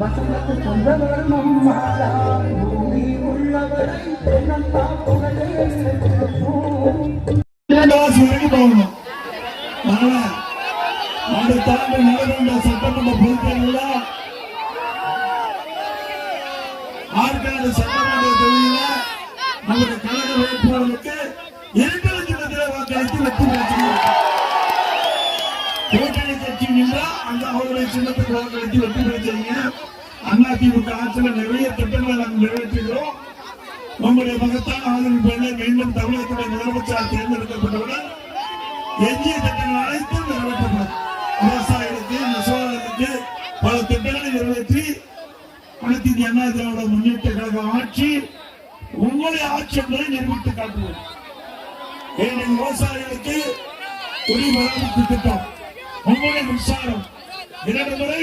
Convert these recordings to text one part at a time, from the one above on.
வசந்தத்து சொந்த வருணம் மாதா பூமி உள்ளவரை என்னப்பா புகழே போகணும். அடுத்த ஆண்டு நடைபெற்ற சட்டமன்ற பொதுத்தேர்தலில் ஆற்காடு சட்டமன்ற தொகுதியில் நமது கழக வேட்பாளருக்கு 2 லட்சத்தில் வாக்களித்து வெற்றி பெற்றிருக்கிறார். கூட்டணி கட்சி நின்றால் அந்த அவருடைய சின்னத்துக்கு வாக்களித்து வெற்றி பெற்றீங்க. அதிமுக ஆட்சியில் நிறைய திட்டங்களை நாங்கள் நிறைவேற்றுகிறோம். உங்களுடைய மகத்தான ஆதரவு பேரை மீண்டும் தமிழகத்துடைய முதலமைச்சராக தேர்ந்தெடுக்கப்பட்டவுடன் எஞ்சிய திட்டங்கள் அனைத்தும் நிறைவேற்றப்படும். விவசாயிகளுக்கு நெசவாளர்களுக்கு பல திட்டங்களை நிறைவேற்றி அனைத்து இந்திய அண்ணா திராவிட முன்னேற்ற கழக ஆட்சி உங்களுடைய ஆட்சி என்பதை நிரூபித்து காட்டுவோம். விவசாயிகளுக்கு குடிமராமத்து திட்டம், உங்களுடைய மின்சாரம் 2 முறை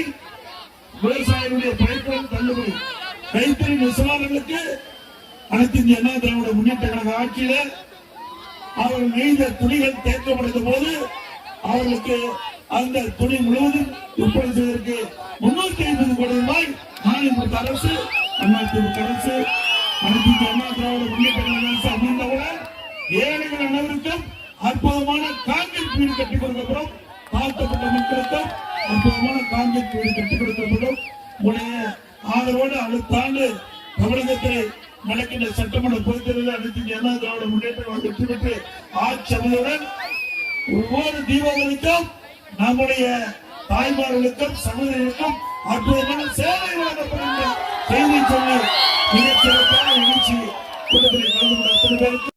விவசாயிகளுடைய பயிர்க்கடன் தள்ளுபடி, கைத்தறி நெசவாளர்களுக்கு அனைத்து இந்திய அண்ணா திராவிட முன்னேற்ற கழக ஆட்சியில அவர்கள் நெய்த துணிகள் தேக்கப்படைந்த போது அவர்களுக்கு அந்த துணி முழுவதும் விற்பனை செய்வதற்கு 350 கோடி ரூபாய் மானியம் கொடுத்த அரசு அதிமுக அரசு. அனைத்து இந்திய அண்ணா திராவிட முன்னேற்ற கழக அரசு அமைந்தவுடன் ஏழைகள் அனைவருக்கும் அற்புதமான காங்கிரீட் வீடு கட்டிக் கொடுக்கப்படும். தாழ்த்தப்பட்ட மக்களுக்கும் அற்புதமான காங்கிரீட் வீடு கட்டிக் கொடுக்கப்படும். உடைய ஆதரவோடு அடுத்த ஆண்டு தமிழகத்தில் நடக்கின்ற சட்டமன்ற பொதுத்தேர்தலில் அனைத்து இந்திய அண்ணா திராவிட முன்னேற்ற கழகம் வெற்றி பெற்று ஆட்சி அமைந்தவுடன் ஒவ்வொரு தீபாவளிக்கும் நம்முடைய தாய்மார்களுக்கும் சகோதரிகளுக்கும் அற்புதமான சேவை வழங்கப்படும் செய்தி சொல்லி மிகச்சிறப்பான நிகழ்ச்சி கூட்டத்தில் கலந்து கொண்ட அத்தனை பேருக்கு